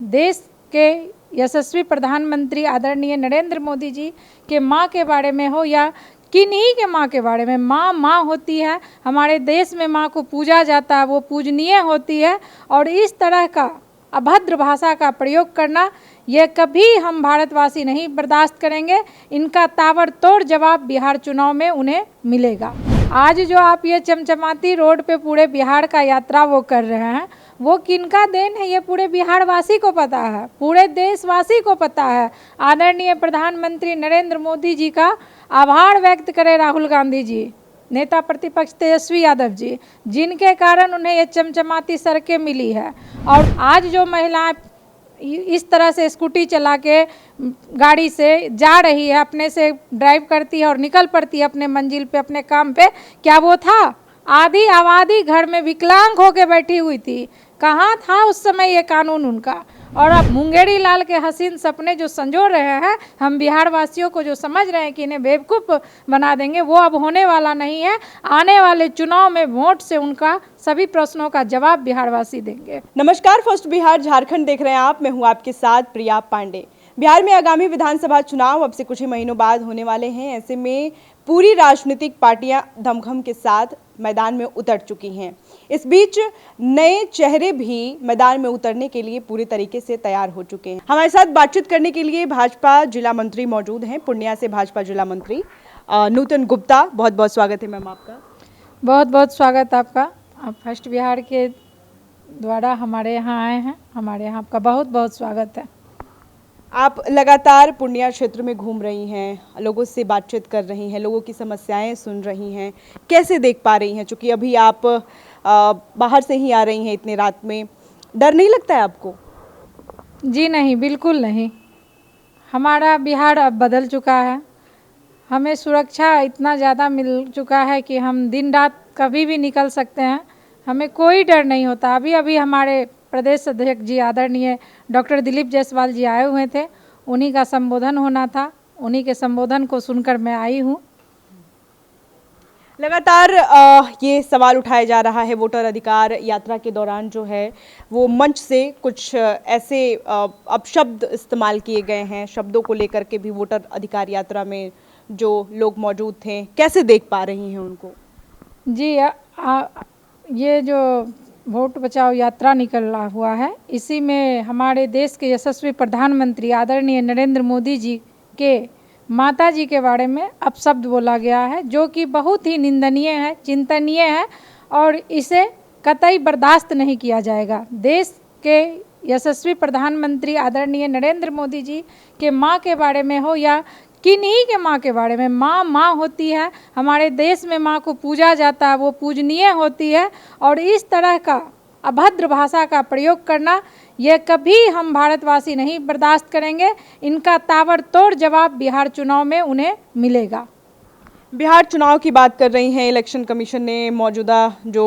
देश के यशस्वी प्रधानमंत्री आदरणीय नरेंद्र मोदी जी के माँ के बारे में हो या किन्हीं के माँ के बारे में। माँ माँ होती है, हमारे देश में माँ को पूजा जाता है, वो पूजनीय होती है। और इस तरह का अभद्र भाषा का प्रयोग करना ये कभी हम भारतवासी नहीं बर्दाश्त करेंगे। इनका ताबड़तोड़ जवाब बिहार चुनाव में उन्हें मिलेगा। आज जो आप ये चमचमाती रोड पे पूरे बिहार का यात्रा वो कर रहे हैं, वो किनका देन है ये पूरे बिहारवासी को पता है, पूरे देशवासी को पता है। आदरणीय प्रधानमंत्री नरेंद्र मोदी जी का आभार व्यक्त करें राहुल गांधी जी, नेता प्रतिपक्ष तेजस्वी यादव जी, जिनके कारण उन्हें ये चमचमाती सड़कें मिली है। और आज जो महिलाएं इस तरह से स्कूटी चला के गाड़ी से जा रही है, अपने से ड्राइव करती है और निकल पड़ती है अपने मंजिल पे, अपने काम पे, क्या वो था? आधी आबादी घर में विकलांग होकर बैठी हुई थी। कहाँ था उस समय ये कानून उनका? और अब मुंगेरी लाल के हसीन सपने जो संजो रहे हैं, हम बिहार वासियों को जो समझ रहे हैं कि इन्हें बेवकूफ़ बना देंगे, वो अब होने वाला नहीं है। आने वाले चुनाव में वोट से उनका सभी प्रश्नों का जवाब बिहारवासी देंगे। नमस्कार, फर्स्ट बिहार झारखंड देख रहे हैं आप। मैं हूं आपके साथ प्रिया पांडे। बिहार में आगामी विधानसभा चुनाव अब से कुछ ही महीनों बाद होने वाले हैं। ऐसे में पूरी राजनीतिक पार्टियां दमखम के साथ मैदान में उतर चुकी हैं। इस बीच नए चेहरे भी मैदान में उतरने के लिए पूरी तरीके से तैयार हो चुके हैं। हमारे साथ बातचीत करने के लिए भाजपा जिला मंत्री मौजूद हैं। पूर्णिया से भाजपा जिला मंत्री नूतन गुप्ता, बहुत बहुत स्वागत है मैम आपका। बहुत बहुत स्वागत आपका। आप फर्स्ट बिहार के द्वारा हमारे यहाँ आए हैं, हमारे यहाँ आपका बहुत बहुत स्वागत है। आप लगातार पूर्णिया क्षेत्र में घूम रही हैं, लोगों से बातचीत कर रही हैं, लोगों की समस्याएं सुन रही हैं, कैसे देख पा रही हैं? चूँकि अभी आप बाहर से ही आ रही हैं इतने रात में, डर नहीं लगता है आपको? जी नहीं, बिल्कुल नहीं। हमारा बिहार अब बदल चुका है। हमें सुरक्षा इतना ज़्यादा मिल चुका है कि हम दिन रात कभी भी निकल सकते हैं, हमें कोई डर नहीं होता। अभी अभी हमारे प्रदेश अध्यक्ष जी आदरणीय डॉक्टर दिलीप जायसवाल जी आए हुए थे, उन्हीं का संबोधन होना था, उन्हीं के संबोधन को सुनकर मैं आई हूँ। लगातार ये सवाल उठाया जा रहा है वोटर अधिकार यात्रा के दौरान जो है वो मंच से कुछ ऐसे अपशब्द इस्तेमाल किए गए हैं, शब्दों को लेकर के भी वोटर अधिकार यात्रा में जो लोग मौजूद थे, कैसे देख पा रही हैं उनको? जी ये जो वोट बचाओ यात्रा निकल रहा हुआ है, इसी में हमारे देश के यशस्वी प्रधानमंत्री आदरणीय नरेंद्र मोदी जी के माता जी के बारे में अपशब्द बोला गया है, जो कि बहुत ही निंदनीय है, चिंतनीय है और इसे कतई बर्दाश्त नहीं किया जाएगा। देश के यशस्वी प्रधानमंत्री आदरणीय नरेंद्र मोदी जी के माँ के बारे में हो या किन्हीं के माँ के बारे में। माँ माँ होती है, हमारे देश में माँ को पूजा जाता है, वो पूजनीय होती है। और इस तरह का अभद्र भाषा का प्रयोग करना ये कभी हम भारतवासी नहीं बर्दाश्त करेंगे। इनका ताबड़तोड़ जवाब बिहार चुनाव में उन्हें मिलेगा। बिहार चुनाव की बात कर रही हैं। इलेक्शन कमीशन ने मौजूदा जो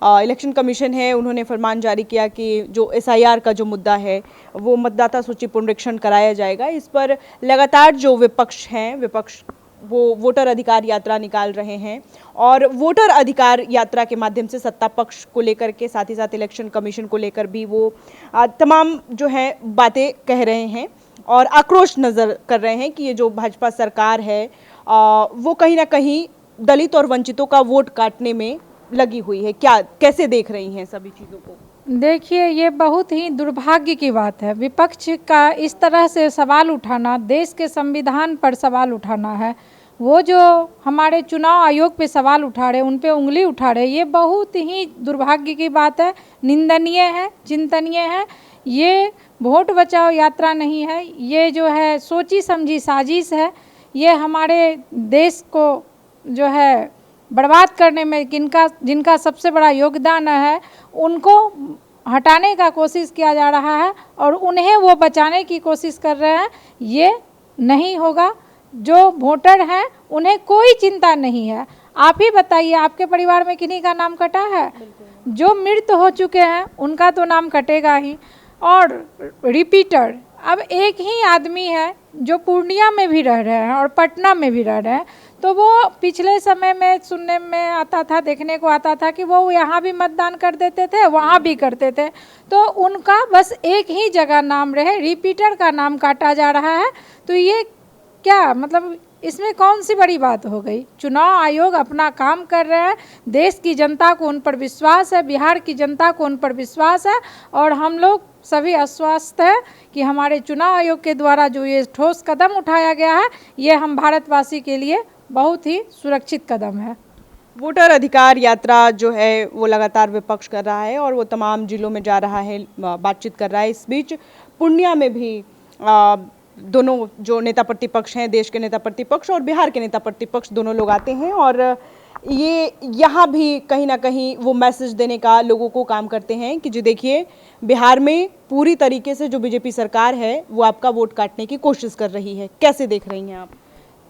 इलेक्शन कमीशन है उन्होंने फरमान जारी किया कि जो एसआईआर का जो मुद्दा है वो मतदाता सूची पुनरीक्षण कराया जाएगा। इस पर लगातार जो विपक्ष वो वोटर अधिकार यात्रा निकाल रहे हैं और वोटर अधिकार यात्रा के माध्यम से सत्ता पक्ष को लेकर के साथ ही साथ इलेक्शन कमीशन को लेकर भी वो तमाम जो है बातें कह रहे हैं और आक्रोश नज़र कर रहे हैं कि ये जो भाजपा सरकार है वो कहीं ना कहीं दलित और वंचितों का वोट काटने में लगी हुई है। कैसे देख रही हैं सभी चीज़ों को? देखिए, ये बहुत ही दुर्भाग्य की बात है। विपक्ष का इस तरह से सवाल उठाना, देश के संविधान पर सवाल उठाना है। वो जो हमारे चुनाव आयोग पे सवाल उठा रहे, उन पे उंगली उठा रहे, ये बहुत ही दुर्भाग्य की बात है, निंदनीय है, चिंतनीय है। ये वोट बचाओ यात्रा नहीं है, ये जो है सोची समझी साजिश है। ये हमारे देश को जो है बर्बाद करने में जिनका सबसे बड़ा योगदान है, उनको हटाने का कोशिश किया जा रहा है और उन्हें वो बचाने की कोशिश कर रहे हैं। ये नहीं होगा। जो वोटर हैं उन्हें कोई चिंता नहीं है। आप ही बताइए, आपके परिवार में किन्हीं का नाम कटा है? जो मृत हो चुके हैं उनका तो नाम कटेगा ही। और रिपीटर अब एक ही आदमी है जो पूर्णिया में भी रह रहे हैं और पटना में भी रह रहे हैं। तो वो पिछले समय में सुनने में आता था, देखने को आता था कि वो यहाँ भी मतदान कर देते थे, वहाँ भी करते थे। तो उनका बस एक ही जगह नाम रहे, रिपीटर का नाम काटा जा रहा है। तो ये क्या मतलब, इसमें कौन सी बड़ी बात हो गई? चुनाव आयोग अपना काम कर रहे हैं, देश की जनता को उन पर विश्वास है, बिहार की जनता को उन पर विश्वास है, और हम लोग सभी आश्वस्त हैं कि हमारे चुनाव आयोग के द्वारा जो ये ठोस कदम उठाया गया है, ये हम भारतवासी के लिए बहुत ही सुरक्षित कदम है। वोटर अधिकार यात्रा जो है वो लगातार विपक्ष कर रहा है और वो तमाम जिलों में जा रहा है, बातचीत कर रहा है। इस बीच पूर्णिया में भी दोनों जो नेता प्रतिपक्ष हैं, देश के नेता प्रतिपक्ष और बिहार के नेता प्रतिपक्ष, दोनों लोग आते हैं और ये यहाँ भी कहीं ना कहीं वो मैसेज देने का लोगों को काम करते हैं कि जी देखिए, बिहार में पूरी तरीके से जो बीजेपी सरकार है वो आपका वोट काटने की कोशिश कर रही है। कैसे देख रही हैं आप?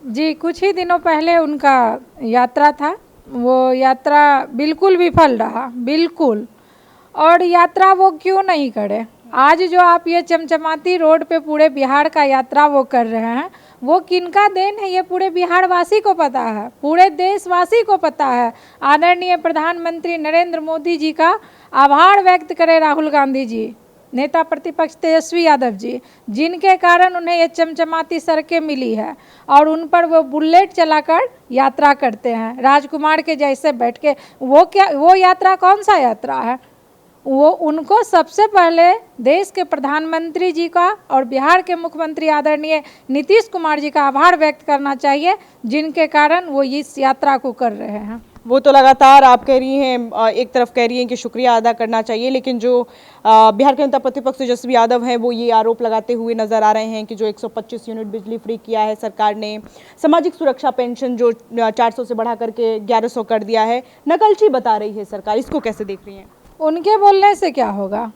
जी, कुछ ही दिनों पहले उनका यात्रा था, वो यात्रा बिल्कुल विफल रहा, बिल्कुल। और यात्रा वो क्यों नहीं करे? आज जो आप ये चमचमाती रोड पे पूरे बिहार का यात्रा वो कर रहे हैं, वो किनका देन है? ये पूरे बिहार वासी को पता है, पूरे देशवासी को पता है। आदरणीय प्रधानमंत्री नरेंद्र मोदी जी का आभार व्यक्त करें राहुल गांधी जी, नेता प्रतिपक्ष तेजस्वी यादव जी, जिनके कारण उन्हें ये चमचमाती सड़कें मिली है और उन पर वो बुलेट चलाकर यात्रा करते हैं, राजकुमार के जैसे बैठ के। वो यात्रा कौन सा यात्रा है? वो उनको सबसे पहले देश के प्रधानमंत्री जी का और बिहार के मुख्यमंत्री आदरणीय नीतीश कुमार जी का आभार व्यक्त करना चाहिए, जिनके कारण वो इस यात्रा को कर रहे हैं। वो तो लगातार आप कह रही हैं, एक तरफ कह रही हैं कि शुक्रिया अदा करना चाहिए, लेकिन जो बिहार के नेता प्रतिपक्ष तेजस्वी यादव हैं वो ये आरोप लगाते हुए नजर आ रहे हैं कि जो 125 यूनिट बिजली फ्री किया है सरकार ने, सामाजिक सुरक्षा पेंशन जो 400 से बढ़ा करके 1100 कर दिया है, नकलची बता रही है सरकार। इसको कैसे देख रही हैं? उनके बोलने से क्या होगा?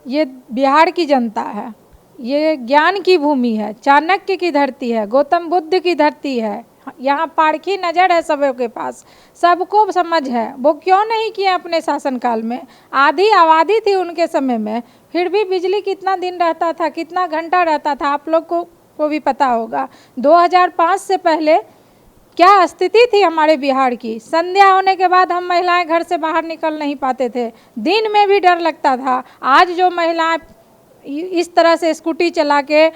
ये बिहार की जनता है, ये ज्ञान की भूमि है, चाणक्य की धरती है, गौतम बुद्ध की धरती है। यहाँ पारखी नज़र है सबों के पास, सबको समझ है। वो क्यों नहीं किए अपने शासनकाल में? आधी आबादी थी उनके समय में, फिर भी बिजली कितना दिन रहता था, कितना घंटा रहता था, आप लोग को भी पता होगा। 2005 से पहले क्या स्थिति थी हमारे बिहार की? संध्या होने के बाद हम महिलाएं घर से बाहर निकल नहीं पाते थे, दिन में भी डर लगता था। आज जो महिलाएं इस तरह से स्कूटी चला के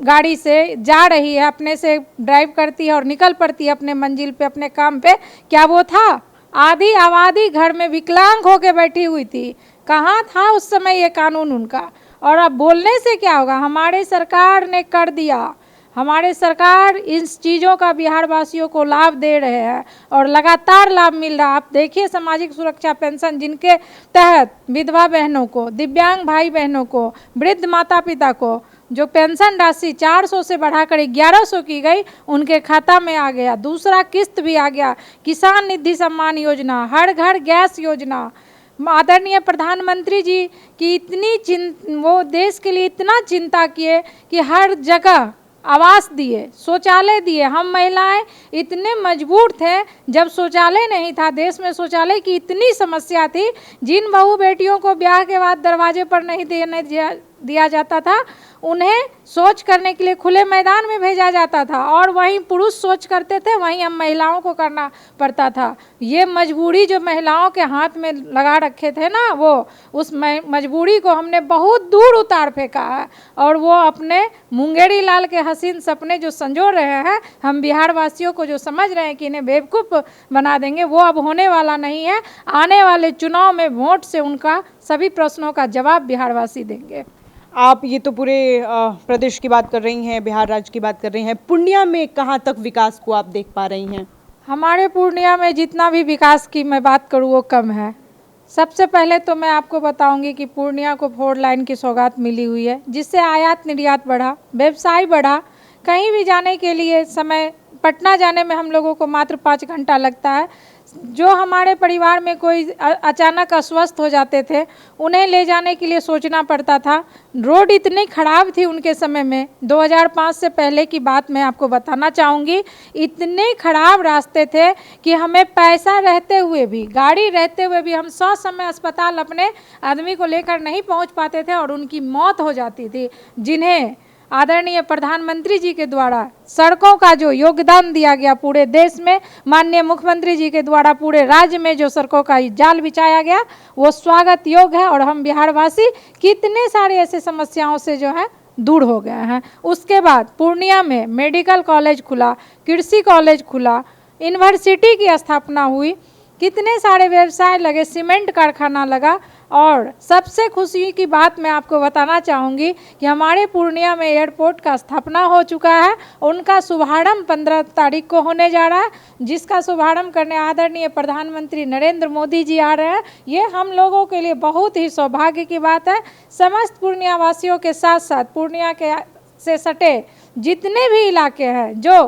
गाड़ी से जा रही है, अपने से ड्राइव करती है और निकल पड़ती है अपने मंजिल पे, अपने काम पे, क्या वो था? आधी आबादी घर में विकलांग होके बैठी हुई थी। कहाँ था उस समय ये कानून उनका? और अब बोलने से क्या होगा? हमारे सरकार ने कर दिया, हमारे सरकार इस चीज़ों का बिहार वासियों को लाभ दे रहे हैं और लगातार लाभ मिल रहा है। आप देखिए, सामाजिक सुरक्षा पेंशन जिनके तहत विधवा बहनों को, दिव्यांग भाई बहनों को, वृद्ध माता पिता को जो पेंशन राशि 400 से बढ़ाकर 1100 की गई, उनके खाता में आ गया। दूसरा किस्त भी आ गया, किसान निधि सम्मान योजना, हर घर गैस योजना। आदरणीय प्रधानमंत्री जी की इतनी वो देश के लिए इतना चिंता किए कि हर जगह आवास दिए, शौचालय दिए। हम महिलाएं इतने मजबूर थे, जब शौचालय नहीं था देश में, शौचालय की इतनी समस्या थी, जिन बहू बेटियों को ब्याह के बाद दरवाजे पर नहीं दिया जाता था, उन्हें शौच करने के लिए खुले मैदान में भेजा जाता था और वहीं पुरुष शौच करते थे, वहीं हम महिलाओं को करना पड़ता था। ये मजबूरी जो महिलाओं के हाथ में लगा रखे थे ना, वो उस मजबूरी को हमने बहुत दूर उतार फेंका है और वो अपने मुंगेरी लाल के हसीन सपने जो संजो रहे हैं, हम बिहार वासियों को जो समझ रहे हैं कि इन्हें बेवकूफ़ बना देंगे, वो अब होने वाला नहीं है। आने वाले चुनाव में वोट से उनका सभी प्रश्नों का जवाब बिहार वासी देंगे। आप ये तो पूरे प्रदेश की बात कर रही हैं, बिहार राज्य की बात कर रही हैं, पूर्णिया में कहाँ तक विकास को आप देख पा रही हैं? हमारे पूर्णिया में जितना भी विकास की मैं बात करूँ वो कम है। सबसे पहले तो मैं आपको बताऊंगी कि पूर्णिया को 4 लाइन की सौगात मिली हुई है, जिससे आयात निर्यात बढ़ा, व्यवसाय बढ़ा। कहीं भी जाने के लिए समय, पटना जाने में हम लोगों को मात्र 5 घंटा लगता है। जो हमारे परिवार में कोई अचानक अस्वस्थ हो जाते थे, उन्हें ले जाने के लिए सोचना पड़ता था। रोड इतनी ख़राब थी उनके समय में, 2005 से पहले की बात मैं आपको बताना चाहूँगी। इतने ख़राब रास्ते थे कि हमें पैसा रहते हुए भी, गाड़ी रहते हुए भी, हम ससमय अस्पताल अपने आदमी को लेकर नहीं पहुँच पाते थे और उनकी मौत हो जाती थी। जिन्हें आदरणीय प्रधानमंत्री जी के द्वारा सड़कों का जो योगदान दिया गया पूरे देश में, माननीय मुख्यमंत्री जी के द्वारा पूरे राज्य में जो सड़कों का जाल बिछाया गया वो स्वागत योग्य है। और हम बिहारवासी कितने सारे ऐसे समस्याओं से जो है दूर हो गए हैं। उसके बाद पूर्णिया में मेडिकल कॉलेज खुला, कृषि कॉलेज खुला, यूनिवर्सिटी की स्थापना हुई, कितने सारे व्यवसाय लगे, सीमेंट कारखाना लगा। और सबसे खुशी की बात मैं आपको बताना चाहूँगी कि हमारे पूर्णिया में एयरपोर्ट का स्थापना हो चुका है। उनका शुभारंभ 15 तारीख को होने जा रहा है, जिसका शुभारंभ करने आदरणीय प्रधानमंत्री नरेंद्र मोदी जी आ रहे हैं। ये हम लोगों के लिए बहुत ही सौभाग्य की बात है। समस्त पूर्णिया वासियों के साथ साथ पूर्णिया के से सटे जितने भी इलाके हैं जो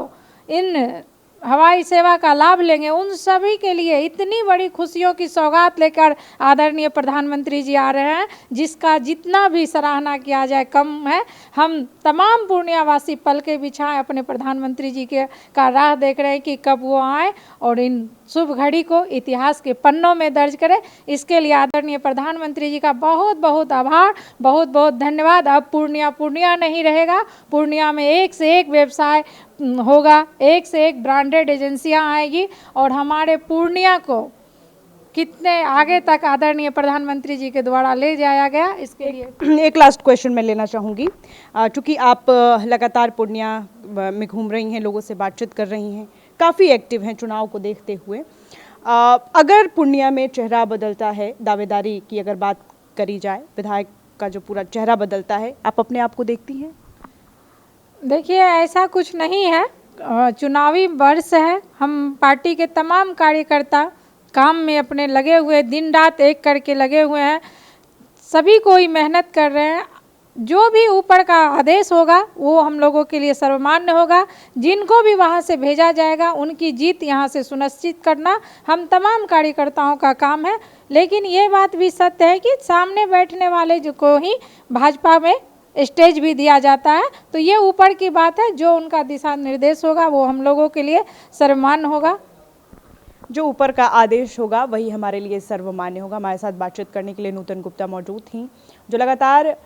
इन हवाई सेवा का लाभ लेंगे, उन सभी के लिए इतनी बड़ी खुशियों की सौगात लेकर आदरणीय प्रधानमंत्री जी आ रहे हैं, जिसका जितना भी सराहना किया जाए कम है। हम तमाम पूर्णियावासी पल के बिछाएं अपने प्रधानमंत्री जी के का राह देख रहे हैं कि कब वो आए और इन शुभ घड़ी को इतिहास के पन्नों में दर्ज करें। इसके लिए आदरणीय प्रधानमंत्री जी का बहुत बहुत आभार, बहुत बहुत धन्यवाद। अब पूर्णिया नहीं रहेगा, पूर्णिया में एक से एक व्यवसाय होगा, एक से एक ब्रांडेड एजेंसियां आएगी और हमारे पूर्णिया को कितने आगे तक आदरणीय प्रधानमंत्री जी के द्वारा ले जाया गया, इसके लिए एक लास्ट क्वेश्चन मैं लेना चाहूँगी। चूँकि आप लगातार पूर्णिया में घूम रही हैं, लोगों से बातचीत कर रही हैं, काफ़ी एक्टिव हैं चुनाव को देखते हुए। अगर पूर्णिया में चेहरा बदलता है, दावेदारी की अगर बात करी जाए, विधायक का जो पूरा चेहरा बदलता है, आप अपने आप को देखती हैं? देखिए, ऐसा कुछ नहीं है। चुनावी वर्ष है, हम पार्टी के तमाम कार्यकर्ता काम में अपने लगे हुए, दिन रात एक करके लगे हुए हैं, सभी कोई मेहनत कर रहे हैं। जो भी ऊपर का आदेश होगा वो हम लोगों के लिए सर्वमान्य होगा। जिनको भी वहाँ से भेजा जाएगा उनकी जीत यहाँ से सुनिश्चित करना हम तमाम कार्यकर्ताओं का काम है। लेकिन ये बात भी सत्य है कि सामने बैठने वाले जो को ही भाजपा में स्टेज भी दिया जाता है, तो ये ऊपर की बात है। जो उनका दिशा निर्देश होगा वो हम लोगों के लिए सर्वमान्य होगा। जो ऊपर का आदेश होगा वही हमारे लिए सर्वमान्य होगा। हमारे साथ बातचीत करने के लिए नूतन गुप्ता मौजूद थीं, जो लगातार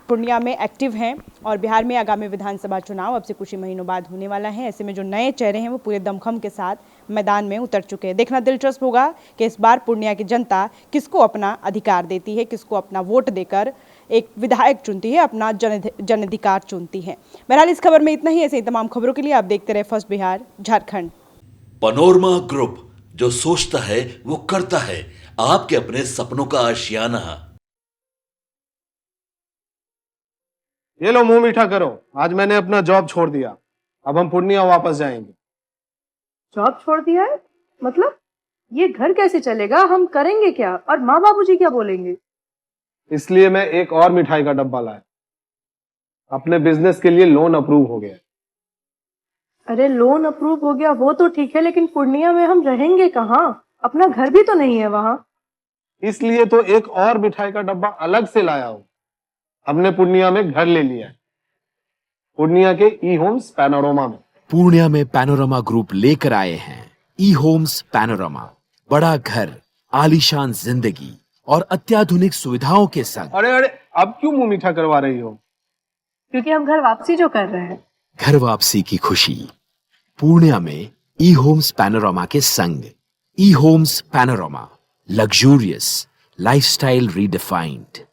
पूर्णिया में एक्टिव हैं और बिहार में आगामी विधानसभा चुनाव अब से कुछ ही महीनों बाद होने वाला है। ऐसे में जो नए चेहरे हैं वो पूरे दमखम के साथ मैदान में उतर चुके हैं। देखना दिलचस्प होगा कि इस बार पूर्णिया की जनता किसको अपना अधिकार देती है, किसको अपना वोट देकर एक विधायक चुनती है, अपना जन अधिकार चुनती है। बहरहाल इस खबर में इतना ही। ऐसे ही तमाम खबरों के लिए आप देखते रहे first Bihar Jharkhand. Panorama group, जो सोचता है वो करता है, आपके अपने सपनों का आशियाना। ये लो मुंह मीठा करो, आज मैंने अपना जॉब छोड़ दिया, अब हम पूर्णिया वापस जाएंगे। जॉब छोड़ दिया है? मतलब ये घर कैसे चलेगा? हम करेंगे क्या? और माँ बाबूजी क्या बोलेंगे? इसलिए मैं एक और मिठाई का डब्बा लाया। अपने बिजनेस के लिए लोन अप्रूव हो गया। अरे लोन अप्रूव हो गया वो तो ठीक है, लेकिन पूर्णिया में हम रहेंगे कहाँ? अपना घर भी तो नहीं है वहाँ। इसलिए तो एक और मिठाई का डब्बा अलग से लाया हूँ। हमने पूर्णिया में घर ले लिया है, पूर्णिया के ई होम्स पैनोरमा में। पूर्णिया में पैनोरमा ग्रुप लेकर आए हैं ई होम्स पैनोरमा। बड़ा घर, आलीशान जिंदगी और अत्याधुनिक सुविधाओं के संग। अरे अरे, अब क्यों मुंह मीठा करवा रही हो? क्योंकि हम घर वापसी जो कर रहे हैं। घर वापसी की खुशी पूर्णिया में ई होम्स पैनोरमा के संग। ई Homes Panorama, luxurious lifestyle redefined.